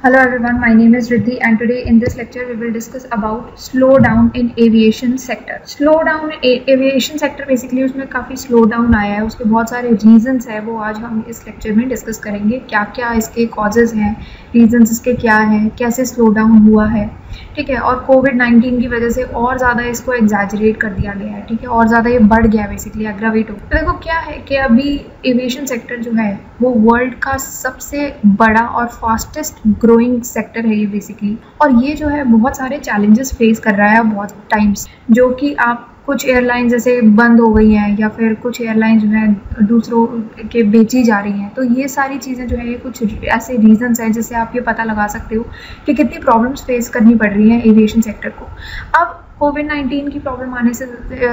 Hello everyone, my name is Riddhi and today in this lecture we will discuss about slowdown in aviation sector. Slowdown in aviation sector basically उसमें काफ़ी slowdown आया है, उसके बहुत सारे reasons है, वो आज हम इस lecture में discuss करेंगे। क्या क्या इसके causes हैं, reasons इसके क्या हैं, कैसे slowdown हुआ है, ठीक है। और कोविड-19 की वजह से और ज़्यादा इसको एग्जैजरेट कर दिया गया है, ठीक है, और ज़्यादा ये बढ़ गया बेसिकली, एग्रावेट हो। तो देखो क्या है कि अभी एविएशन सेक्टर जो है वो वर्ल्ड का सबसे बड़ा और फास्टेस्ट ग्रोइंग सेक्टर है ये बेसिकली, और ये जो है बहुत सारे चैलेंजेस फेस कर रहा है बहुत टाइम्स, जो कि आप कुछ एयरलाइन जैसे बंद हो गई हैं या फिर कुछ एयरलाइन जो है दूसरों के बेची जा रही हैं। तो ये सारी चीज़ें जो है ये कुछ ऐसे रीजंस हैं जिससे आप ये पता लगा सकते हो कि कितनी प्रॉब्लम्स फेस करनी पड़ रही हैं एविएशन सेक्टर को। अब कोविड-19 की प्रॉब्लम आने से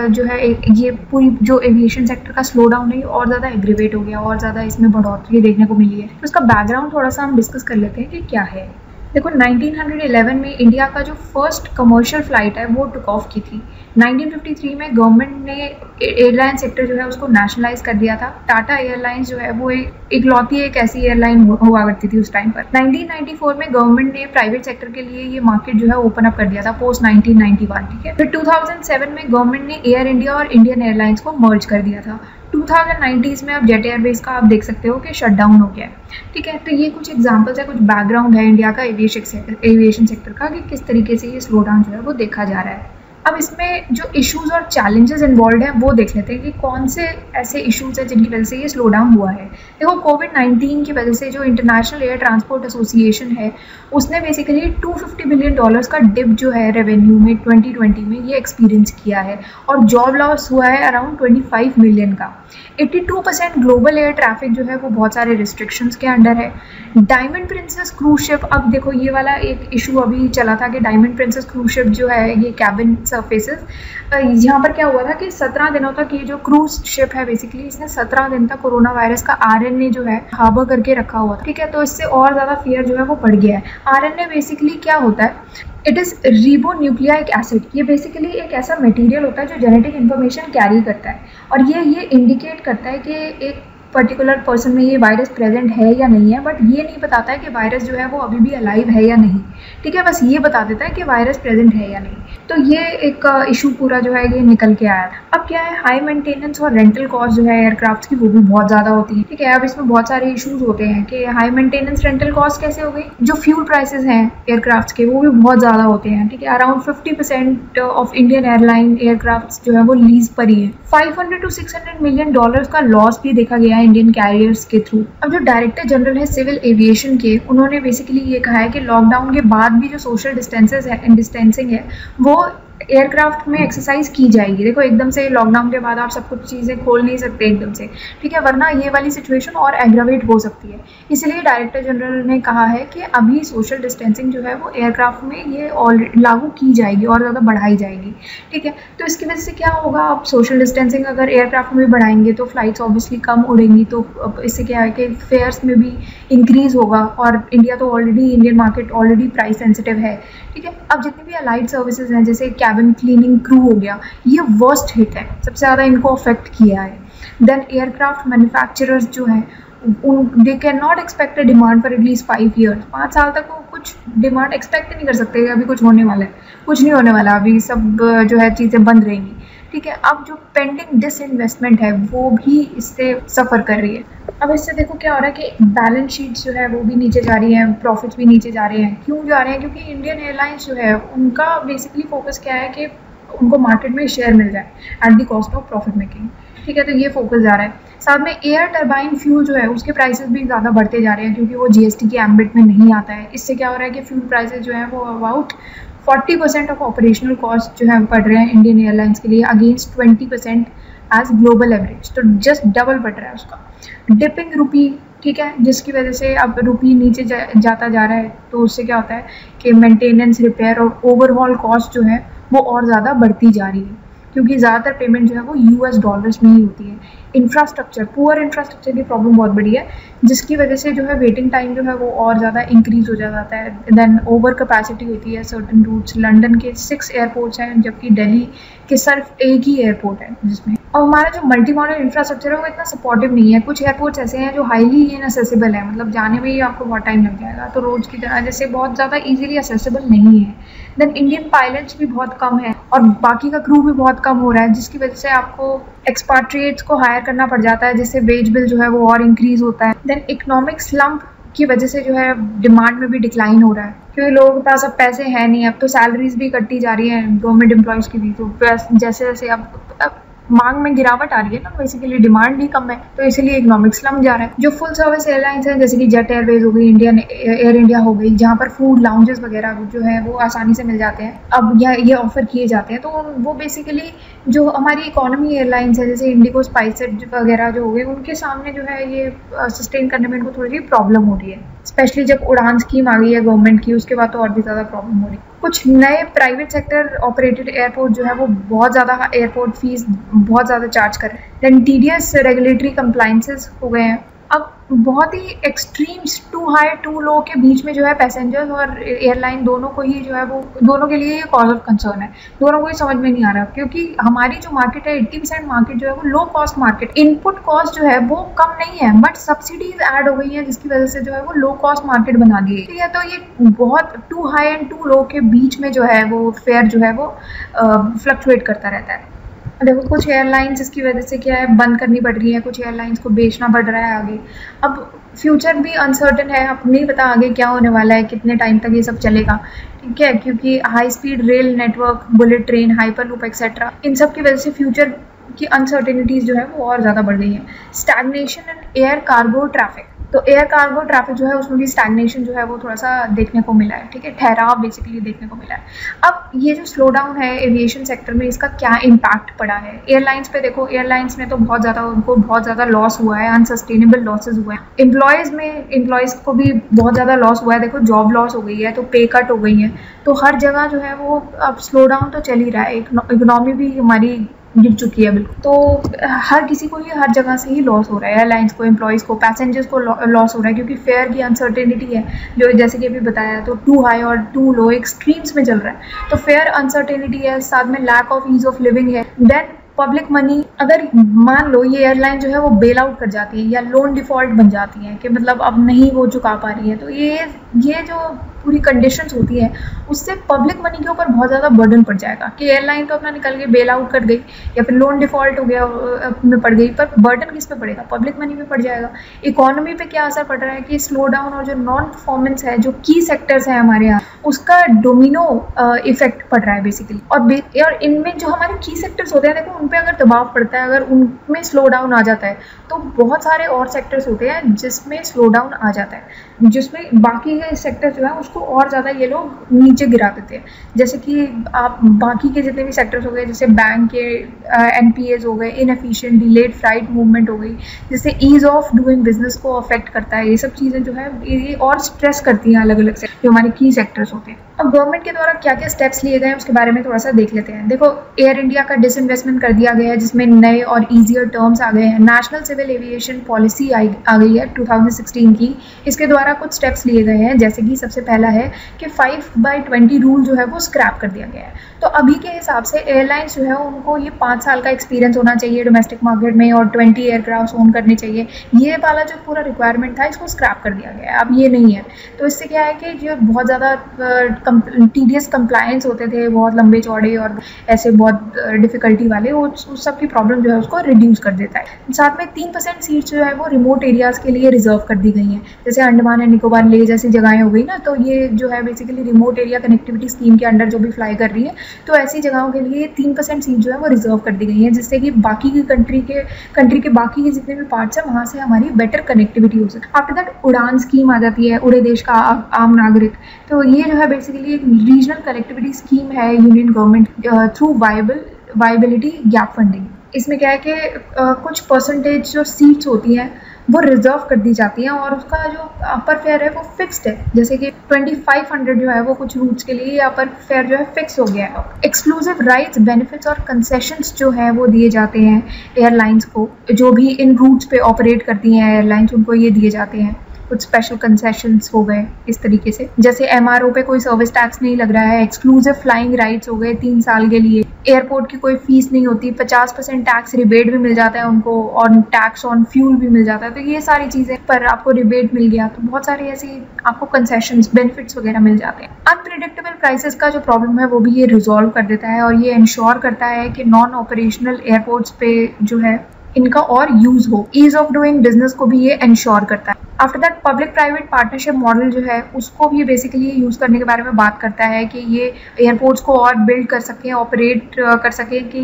जो है ये पूरी जो एविएशन सेक्टर का स्लो डाउन है और ज़्यादा एग्रीवेट हो गया और ज़्यादा इसमें बढ़ोतरी देखने को मिली है। तो इसका बैकग्राउंड थोड़ा सा हम डिस्कस कर लेते हैं कि क्या है। देखो 1911 में इंडिया का जो फर्स्ट कमर्शियल फ्लाइट है वो टुक ऑफ की थी। 1953 में गवर्नमेंट ने एयरलाइन सेक्टर जो है उसको नेशनलाइज कर दिया था। टाटा एयरलाइंस जो है वो इकलौती एक ऐसी एयरलाइन हुआ करती थी उस टाइम पर। 1994 में गवर्नमेंट ने प्राइवेट सेक्टर के लिए ये मार्केट जो है ओपन अप कर दिया था पोस्ट 1991, ठीक है। फिर 2007 में गवर्नमेंट ने एयर इंडिया और इंडियन एयरलाइंस को मर्ज कर दिया था। 2090s में अब जेट एयरवेज का आप देख सकते हो कि शट डाउन हो गया है, ठीक है। तो ये कुछ एग्जांपल्स है, कुछ बैकग्राउंड है इंडिया का एविएशन सेक्टर का कि किस तरीके से ये स्लो डाउन जो है वो देखा जा रहा है। अब इसमें जो इश्यूज और चैलेंजेस इन्वॉल्व हैं वो देख लेते हैं कि कौन से ऐसे इश्यूज हैं जिनकी वजह से ये स्लो डाउन हुआ है। देखो कोविड-19 की वजह से जो इंटरनेशनल एयर ट्रांसपोर्ट एसोसिएशन है उसने बेसिकली $250 बिलियन का डिप जो है रेवेन्यू में 2020 में ये एक्सपीरियंस किया है, और जॉब लॉस हुआ है अराउंड 25 मिलियन का। 82% ग्लोबल एयर ट्रैफिक जो है वो बहुत सारे रिस्ट्रिक्शंस के अंडर है। डायमंड प्रिंसेस क्रूज शिप, अब देखो ये वाला एक इशू अभी चला था कि डायमंड प्रिंसेस क्रूज शिप जो है ये कैबिन सर्फेसेस, यहाँ पर क्या हुआ था कि 17 दिनों तक ये जो क्रूज शिप है बेसिकली इसने 17 दिन तक कोरोना वायरस का आरएनए जो है हार्बर करके रखा हुआ था, ठीक है। तो इससे और ज़्यादा फियर जो है वो बढ़ गया है। आरएनए बेसिकली क्या होता है, इट इज़ रिबोन्यूक्लिक एसिड। ये बेसिकली एक ऐसा मटेरियल होता है जो जेनेटिक इन्फॉर्मेशन कैरी करता है, और ये इंडिकेट करता है कि एक पर्टिकुलर पर्सन में ये वायरस प्रेजेंट है या नहीं है, बट ये नहीं बताता है कि वायरस जो है वो अभी भी अलाइव है या नहीं, ठीक है। बस ये बता देता है कि वायरस प्रेजेंट है या नहीं। तो ये एक इशू पूरा जो है ये निकल के आया। अब क्या है, हाई मेंटेनेंस और रेंटल कॉस्ट जो है एयरक्राफ्ट की वो भी बहुत ज़्यादा होती है, ठीक है। अब इसमें बहुत सारे इशूज़ होते हैं कि हाई मेंटेनेंस रेंटल कॉस्ट कैसे हो गई, जो फ्यूल प्राइसेस हैं एयरक्राफ्ट के वो भी बहुत ज़्यादा होते हैं, ठीक है। Around 50% of Indian airline aircraft जो है वो लीज पर ही है। $500 to $600 मिलियन का लॉस भी देखा गया है इंडियन कैरियर्स के थ्रू। अब जो डायरेक्टर जनरल है सिविल एविएशन के, उन्होंने बेसिकली ये कहा है कि लॉकडाउन के बाद भी जो सोशल डिस्टेंसिंग है वो एयरक्राफ्ट में एक्सरसाइज की जाएगी। देखो एकदम से लॉकडाउन के बाद आप सब कुछ चीज़ें खोल नहीं सकते एकदम से, ठीक है, वरना ये वाली सिचुएशन और एग्रावेट हो सकती है। इसलिए डायरेक्टर जनरल ने कहा है कि अभी सोशल डिस्टेंसिंग जो है वो एयरक्राफ्ट में ये लागू की जाएगी और ज़्यादा बढ़ाई जाएगी, ठीक है। तो इसकी वजह से क्या होगा, आप सोशल डिस्टेंसिंग अगर एयरक्राफ्ट में भी बढ़ाएंगे तो फ्लाइट्स ऑब्वियसली कम उड़ेंगी, तो इससे क्या है कि फेयर्स में भी इंक्रीज़ होगा, और Indian market already price sensitive है, ठीक है। अब जितनी भी अलाइड सर्विसेज हैं जैसे कैबिन क्लीनिंग क्रू हो गया, ये वर्स्ट हिट है, सबसे ज़्यादा इनको अफेक्ट किया है। देन एयरक्राफ्ट मैन्युफैक्चरर्स जो हैं they can not expect a demand for at least 5 years। 5 साल तक वो कुछ डिमांड एक्सपेक्ट नहीं कर सकते अभी कुछ होने वाला है, कुछ नहीं होने वाला, अभी सब जो है चीज़ें बंद रहेंगी, ठीक है। अब जो पेंडिंग डिसइन्वेस्टमेंट है वो भी इससे सफ़र कर रही है। अब इससे देखो क्या हो रहा है कि बैलेंस शीट्स जो है वो भी नीचे जा रही हैं, प्रॉफिट्स भी नीचे जा रहे हैं। क्यों जा रहे हैं, क्योंकि इंडियन एयरलाइंस जो है उनका बेसिकली फोकस क्या है कि उनको मार्केट में शेयर मिल जाए at the cost of profit making, ठीक है। तो ये फोकस जा रहा है। साथ में एयर टर्बाइन फ्यूल जो है उसके प्राइसेस भी ज़्यादा बढ़ते जा रहे हैं क्योंकि वो जीएसटी के एम्बिट में नहीं आता है। इससे क्या हो रहा है कि फ्यूल प्राइसेस जो है वो अबाउट 40% ऑफ ऑपरेशनल कॉस्ट जो है बढ़ रहे हैं इंडियन एयरलाइंस के लिए अगेंस्ट 20% एज ग्लोबल एवरेज, तो जस्ट डबल बढ़ रहा है उसका। डिपिंग रुपी, ठीक है, जिसकी वजह से अब रुपी नीचे जाता जा रहा है, तो उससे क्या होता है कि मेंटेनेंस, रिपेयर और ओवरऑल कॉस्ट जो है वो और ज़्यादा बढ़ती जा रही है क्योंकि ज़्यादातर पेमेंट जो है वो US डॉलर्स में ही होती है। इंफ्रास्ट्रक्चर, पुअर इंफ्रास्ट्रक्चर की प्रॉब्लम बहुत बड़ी है जिसकी वजह से जो है वेटिंग टाइम जो है वो और ज़्यादा इंक्रीज हो जाता है। देन ओवर कैपेसिटी होती है सर्टन रूट्स। लंदन के 6 एयरपोर्ट्स हैं जबकि दिल्ली के सिर्फ एक ही एयरपोर्ट है जिसमें और हमारा जो मल्टी मॉडल इंफ्रास्ट्रक्चर है वो इतना सपोर्टिव नहीं है। कुछ एयरपोर्ट्स ऐसे हैं जो हाईली इनअसेसिबल है, मतलब जाने में ही आपको बहुत टाइम लग जाएगा, तो रोड्स की तरह जैसे बहुत ज़्यादा इजीली असेसिबल नहीं है। देन इंडियन पायलट्स भी बहुत कम है और बाकी का क्रू भी बहुत कम हो रहा है, जिसकी वजह से आपको एक्सपाट्रिएट्स को हायर करना पड़ जाता है, जिससे वेज बिल जो है वो और इंक्रीज होता है। देन इकोनॉमिक स्लम्प की वजह से जो है डिमांड में भी डिक्लाइन हो रहा है, क्योंकि लोगों के पास अब पैसे हैं नहीं। अब तो सैलरीज भी कटती जा रही है गवर्नमेंट एम्प्लॉयज़ की भी, तो जैसे जैसे अब मांग में गिरावट आ रही है ना, बेसिकली डिमांड ही कम है, तो इसीलिए इकोनॉमिक स्लम जा रहा है। जो फुल सर्विस एयरलाइंस हैं जैसे कि जेट एयरवेज हो गई, इंडियन एयर इंडिया हो गई, जहाँ पर फूड लाउंजेस वगैरह जो है वो आसानी से मिल जाते हैं, अब ये ऑफर किए जाते हैं, तो वो बेसिकली जो हमारी इकोनॉमी एयरलाइंस है जैसे इंडिगो, स्पाइसजेट वगैरह जो हो गए, उनके सामने जो है ये सस्टेन करने में इनको थोड़ी सी प्रॉब्लम हो रही है, स्पेशली जब उड़ान स्कीम आ गई है गवर्नमेंट की, उसके बाद तो और भी ज़्यादा प्रॉब्लम हो रही है। कुछ नए प्राइवेट सेक्टर ऑपरेटेड एयरपोर्ट जो है वो बहुत ज़्यादा एयरपोर्ट फीस बहुत ज़्यादा चार्ज कर रहे हैं। देन टीडीएस रेगुलेटरी कंप्लाइंसेस हो गए हैं। अब बहुत ही extremes to high to low के बीच में जो है पैसेंजर्स और एयरलाइन दोनों को ही जो है वो दोनों के लिए ये कॉज ऑफ कंसर्न है, दोनों को ही समझ में नहीं आ रहा, क्योंकि हमारी जो मार्केट है 80% मार्केट जो है वो low cost market, input cost जो है वो कम नहीं है, बट सब्सिडीज ऐड हो गई हैं जिसकी वजह से जो है वो लो कॉस्ट मार्केट बना दी है। तो ये बहुत to high and to low के बीच में जो है वो फेयर जो है वो फ्लक्चुएट करता रहता है। देखो कुछ एयरलाइंस इसकी वजह से क्या है बंद करनी पड़ रही है, कुछ एयरलाइंस को बेचना पड़ रहा है आगे। अब फ्यूचर भी अनसर्टन है, अब नहीं पता आगे क्या होने वाला है, कितने टाइम तक ये सब चलेगा, ठीक है, क्योंकि high speed rail network, bullet train, hyperloop etcetera, इन सब की वजह से फ्यूचर की अनसर्टेनिटीज जो है वो और ज़्यादा बढ़ गई है। Stagnation and air cargo traffic, तो एयर कार्गो ट्रैफिक जो है उसमें भी स्टैग्नेशन जो है वो थोड़ा सा देखने को मिला है, ठीक है, ठहराव बेसिकली देखने को मिला है। अब ये जो स्लो डाउन है एविएशन सेक्टर में, इसका क्या इम्पैक्ट पड़ा है एयरलाइंस पे? देखो एयरलाइंस में तो बहुत ज़्यादा उनको बहुत ज़्यादा लॉस हुआ है, अनसस्टेनेबल लॉसेज हुए हैं। एम्प्लॉयज़ को भी बहुत ज़्यादा लॉस हुआ है, देखो जॉब लॉस हो गई है, तो पे कट हो गई है, तो हर जगह जो है वो अब स्लो डाउन तो चल ही रहा है, इकोनॉमी भी हमारी गिर चुकी है बिल्कुल, तो हर किसी को ही हर जगह से ही लॉस हो रहा है, एयरलाइंस को, एम्प्लॉयज़ को, पैसेंजर्स को लॉस हो रहा है, क्योंकि फेयर की अनसर्टेनिटी है जो जैसे कि अभी बताया, तो टू हाई और टू लो एक्सट्रीम्स में चल रहा है, तो फेयर अनसर्टेनिटी है, साथ में lack of ease of living है। देन पब्लिक मनी, अगर मान लो ये एयरलाइन जो है वो बेल आउट कर जाती है या लोन डिफॉल्ट बन जाती है कि मतलब अब नहीं वो चुका पा रही है, तो ये जो पूरी कंडीशंस होती है उससे पब्लिक मनी के ऊपर बहुत ज़्यादा बर्डन पड़ जाएगा कि एयरलाइन तो अपना निकल के बेल आउट कर गई या फिर लोन डिफॉल्ट हो गया में पड़ गई, पर बर्डन किस पे पड़ेगा? पब्लिक मनी पे पड़ जाएगा। इकोनॉमी पे क्या असर पड़ रहा है कि स्लो डाउन और जो नॉन परफॉर्मेंस है, जो की सेक्टर्स हैं हमारे यहाँ, उसका डोमिनो इफेक्ट पड़ रहा है बेसिकली। और इनमें जो हमारे की सेक्टर्स होते हैं, देखो उन पर अगर दबाव पड़ता है, अगर उनमें स्लो डाउन आ जाता है, तो बहुत सारे और सेक्टर्स होते हैं जिसमें स्लो डाउन आ जाता है, जिसमें बाकी के सेक्टर जो है उसको और ज़्यादा ये लोग नीचे गिरा देते हैं। जैसे कि आप बाकी के जितने भी सेक्टर्स हो गए, जैसे बैंक के एनपीएज हो गए, इनएफिशिएंट डिलेड फ्लाइट मूवमेंट हो गई, जिससे ईज ऑफ डूइंग बिजनेस को अफेक्ट करता है, ये सब चीज़ें जो है ये और स्ट्रेस करती हैं अलग अलग से जो हमारे की सेक्टर्स होते हैं। अब गवर्नमेंट के द्वारा क्या क्या स्टेप्स लिए गए हैं उसके बारे में थोड़ा सा देख लेते हैं। देखो एयर इंडिया का डिसइन्वेस्टमेंट कर दिया गया है, जिसमें नए और ईजियर टर्म्स आ गए हैं। नेशनल सिविल एविएशन पॉलिसी आ गई है 2016 की, इसके द्वारा कुछ स्टेप्स लिए गए हैं, जैसे कि सबसे पहला है कि 5/20 रूल जो है वो स्क्रैप कर दिया गया है। तो अभी के हिसाब से एयरलाइंस जो है उनको ये 5 साल का एक्सपीरियंस होना चाहिए डोमेस्टिक मार्केट में और 20 एयरक्राफ्ट ओन करने चाहिए। ये वाला जो पूरा रिक्वायरमेंट था इसको स्क्रैप कर दिया गया है, अब ये नहीं है। तो इससे क्या है कि जो बहुत ज़्यादा टीडीएस कंप्लायंस होते थे, बहुत लंबे चौड़े और ऐसे बहुत डिफिकल्टी वाले, उस सब की प्रॉब्लम जो है उसको रिड्यूस कर देता है। साथ में 3% सीट्स जो है वो रिमोट एरियाज़ के लिए रिजर्व कर दी गई हैं, जैसे अंडमान एंड निकोबार ले जैसी जगहें हो गई ना, तो ये जो है basically remote area connectivity scheme के अंडर जो भी फ्लाई कर रही है, तो ऐसी जगहों के लिए 3% सीट जो है वो रिजर्व कर दी गई है, जिससे कि बाकी की कंट्री के बाकी के जितने भी पार्ट्स हैं वहाँ से हमारी बेटर कनेक्टिविटी हो सके। आफ्टर दैट उड़ान स्कीम आ जाती है, उड़े देश का आम नागरिक, तो ये जो है बेसिकली एक रीजनल कनेक्टिविटी स्कीम है union government through viability gap funding. इसमें क्या है कि कुछ परसेंटेज जो सीट्स होती हैं वो रिजर्व कर दी जाती हैं और उसका जो अपर फेयर है वो फिक्स्ड है, जैसे कि 2500 जो है वो कुछ रूट्स के लिए अपर फेयर जो है फिक्स हो गया है। एक्सक्लूसिव राइट्स, बेनिफिट्स और कंसेशंस जो है वो दिए जाते हैं एयरलाइंस को, जो भी इन रूट्स पे ऑपरेट करती हैं एयरलाइंस उनको ये दिए जाते हैं। कुछ स्पेशल कंसेशंस हो गए इस तरीके से, जैसे MRO पे कोई सर्विस टैक्स नहीं लग रहा है, एक्सक्लूसिव फ्लाइंग राइट्स हो गए 3 साल के लिए, एयरपोर्ट की कोई फीस नहीं होती, 50% टैक्स रिबेट भी मिल जाता है उनको और टैक्स ऑन फ्यूल भी मिल जाता है। तो ये सारी चीज़ें पर आपको रिबेट मिल गया, तो बहुत सारे ऐसे आपको कंसेशंस बेनिफिट्स वगैरह मिल जाते हैं। अनप्रिडिक्टेबल प्राइसेस का जो प्रॉब्लम है वो भी ये रिजॉल्व कर देता है और ये इंश्योर करता है कि नॉन ऑपरेशनल एयरपोर्ट्स पे जो है इनका और यूज हो। ईज ऑफ डूइंग बिजनेस को भी ये इंश्योर करता है। After that public private partnership model जो है उसको भी बेसिकली यूज करने के बारे में बात करता है कि ये एयरपोर्ट्स को और बिल्ड कर सकें, ऑपरेट कर सकें कि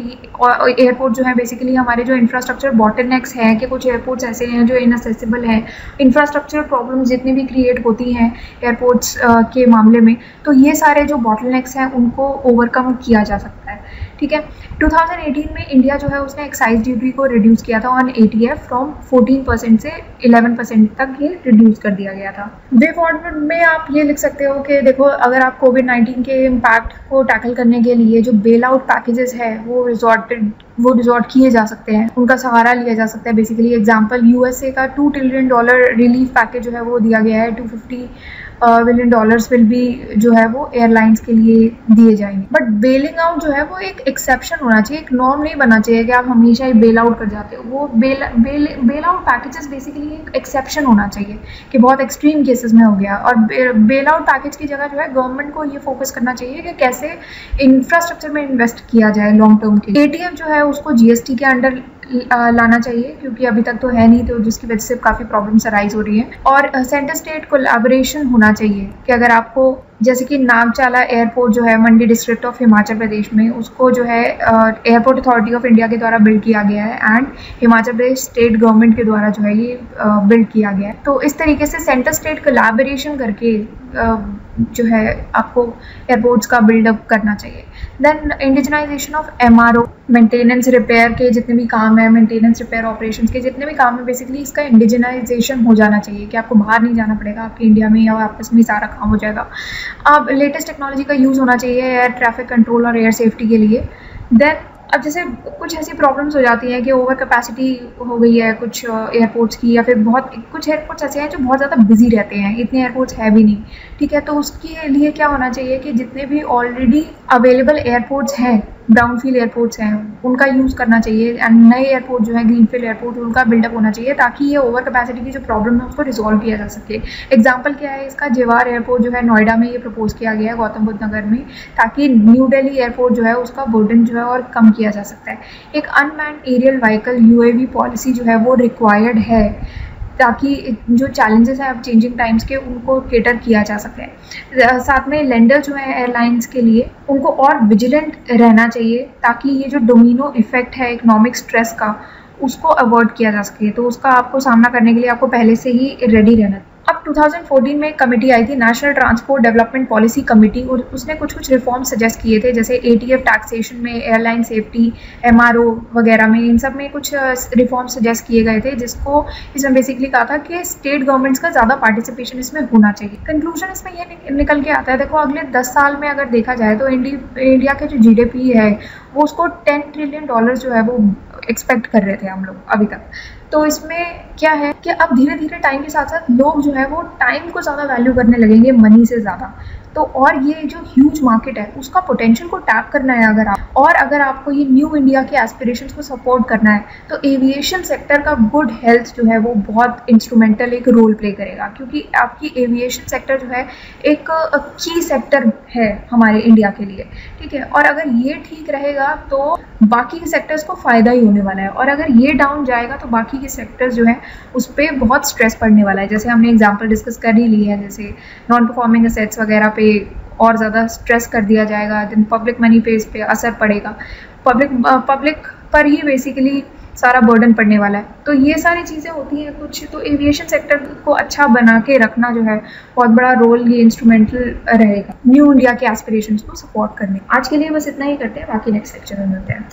एयरपोर्ट जो है बेसिकली हमारे जो इंफ्रास्ट्रक्चर बॉटलनेक्स हैं कि कुछ एयरपोर्ट्स ऐसे हैं जो इनअसेसिबल हैं, इंफ्रास्ट्रक्चर प्रॉब्लम्स जितनी भी क्रिएट होती हैं एयरपोर्ट्स के मामले में, तो ये सारे जो बॉटलनेक्स हैं उनको ओवरकम किया जा सकता है। ठीक है, 2018 में इंडिया जो है उसने एक्साइज ड्यूटी को रिड्यूस किया था ऑन ATF फ्रॉम 14% से 11% तक ये रिड्यूस कर दिया गया था। वे फॉरवर्ड में आप ये लिख सकते हो कि देखो अगर आप कोविड-19 के इम्पैक्ट को टैकल करने के लिए जो बेल आउट पैकेजेस है वो रिजॉर्ट किए जा सकते हैं, उनका सहारा लिया जा सकता है। बेसिकली एग्जांपल USA का $2 ट्रिलियन रिलीफ पैकेज जो है वो दिया गया है, $250 बिलियन विल भी जो है वो एयरलाइंस के लिए दिए जाएंगे। बट बेलिंग आउट जो है वो एक एक्सेप्शन होना चाहिए, एक नॉर्म नहीं बनना चाहिए कि आप हमेशा ही बेल आउट कर जाते हो। वो बेल आउट पैकेजेस बेसिकली एक एक्सेप्शन होना चाहिए कि बहुत एक्सट्रीम केसेस में हो गया। और बेल आउट पैकेज की जगह जो है गवर्नमेंट को ये फोकस करना चाहिए कि कैसे इंफ्रास्ट्रक्चर में इन्वेस्ट किया जाए लॉन्ग टर्म के लिए। ATF जो है उसको GST के अंडर लाना चाहिए क्योंकि अभी तक तो है नहीं, तो जिसकी वजह से काफ़ी प्रॉब्लम्स अराइज हो रही हैं। और सेंटर स्टेट कोलैबोरेशन होना चाहिए कि अगर आपको जैसे कि नागचाला एयरपोर्ट जो है मंडी डिस्ट्रिक्ट ऑफ हिमाचल प्रदेश में, उसको जो है एयरपोर्ट अथॉरिटी ऑफ इंडिया के द्वारा बिल्ड किया गया है and Himachal Pradesh state government के द्वारा जो है ये बिल्ड किया गया है। तो इस तरीके से सेंटर स्टेट कोलैबोरेशन करके जो है आपको एयरपोर्ट्स का बिल्डअप करना चाहिए। Then indigenisation of MRO, maintenance repair के जितने भी काम है, मेंटेनेंस रिपेयर ऑपरेशंस के जितने भी काम है, बेसिकली इसका इंडिजनाइजेशन हो जाना चाहिए कि आपको बाहर नहीं जाना पड़ेगा, आपके इंडिया में या आपस में सारा काम हो जाएगा। अब लेटेस्ट टेक्नोलॉजी का यूज़ होना चाहिए एयर ट्रैफिक कंट्रोल और एयर सेफ्टी के लिए। देन अब जैसे कुछ ऐसी प्रॉब्लम्स हो जाती हैं कि ओवर कैपेसिटी हो गई है कुछ एयरपोर्ट्स की, या फिर बहुत कुछ एयरपोर्ट्स ऐसे हैं जो बहुत ज़्यादा बिजी रहते हैं, इतने एयरपोर्ट्स है भी नहीं। ठीक है, तो उसके लिए क्या होना चाहिए कि जितने भी ऑलरेडी अवेलेबल एयरपोर्ट्स हैं, ब्राउनफील्ड एयरपोर्ट्स हैं, उनका यूज़ करना चाहिए एंड नए एयरपोर्ट जो है ग्रीनफील्ड एयरपोर्ट उनका बिल्डअप होना चाहिए ताकि ये ओवर कैपेसिटी की जो प्रॉब्लम है उसको रिजॉल्व किया जा सके। एग्जाम्पल क्या है इसका, जवाहर एयरपोर्ट जो है नोएडा में ये प्रपोज किया गया है, गौतम बुद्ध नगर में, ताकि न्यू दिल्ली एयरपोर्ट जो है उसका बर्डन जो है और कम किया जा सकता है। एक unmanned aerial vehicle UAV policy जो है वो रिक्वायर्ड है ताकि जो चैलेंजेस हैं अब चेंजिंग टाइम्स के उनको केटर किया जा सके। साथ में लेंडर जो है एयरलाइंस के लिए उनको और विजिलेंट रहना चाहिए ताकि ये जो डोमिनो इफेक्ट है इकोनॉमिक स्ट्रेस का उसको अवॉइड किया जा सके। तो उसका आपको सामना करने के लिए आपको पहले से ही रेडी रहना। अब 2014 में एक कमेटी आई थी, national transport development policy committee, और उसने कुछ रिफॉर्म सजेस्ट किए थे, जैसे ATF टैक्सेशन में, एयरलाइन सेफ्टी, MRO वगैरह में, इन सब में कुछ रिफॉर्म सजेस्ट किए गए थे, जिसको इसमें बेसिकली कहा था कि स्टेट गवर्नमेंट्स का ज़्यादा पार्टिसिपेशन इसमें होना चाहिए। कंक्लूजन इसमें ये निकल के आता है, देखो अगले 10 साल में अगर देखा जाए तो इंडिया के जो GDP है वो उसको $10 ट्रिलियन जो है वो एक्सपेक्ट कर रहे थे हम लोग अभी तक। तो इसमें क्या है कि अब धीरे धीरे टाइम के साथ साथ लोग जो है वो टाइम को ज़्यादा वैल्यू करने लगेंगे मनी से ज़्यादा। तो और ये जो ह्यूज मार्केट है उसका पोटेंशियल को टैप करना है अगर आपको ये न्यू इंडिया के एस्पिरेशंस को सपोर्ट करना है तो एविएशन सेक्टर का गुड हेल्थ जो है वो बहुत इंस्ट्रूमेंटल एक रोल प्ले करेगा, क्योंकि आपकी एविएशन सेक्टर जो है एक की सेक्टर है हमारे इंडिया के लिए। ठीक है, और अगर ये ठीक रहेगा तो बाकी के सेक्टर्स को फ़ायदा ही होने वाला है, और अगर ये डाउन जाएगा तो बाकी के सेक्टर्स जो है उस पर बहुत स्ट्रेस पड़ने वाला है। जैसे हमने एग्जांपल डिस्कस कर ही ली है, जैसे नॉन परफॉर्मिंग एसेट्स वगैरह पे और ज़्यादा स्ट्रेस कर दिया जाएगा, देन पब्लिक मनी पे इस पे असर पड़ेगा, पब्लिक पर ही बेसिकली सारा बर्डन पड़ने वाला है। तो ये सारी चीज़ें होती हैं कुछ, तो एविएशन सेक्टर को अच्छा बना के रखना जो है बहुत बड़ा रोल ये इंस्ट्रूमेंटल रहेगा न्यू इंडिया के एस्पिरेशंस को सपोर्ट करने। आज के लिए बस इतना ही करते हैं, बाकी नेक्स्ट लेक्चर में मिलते हैं।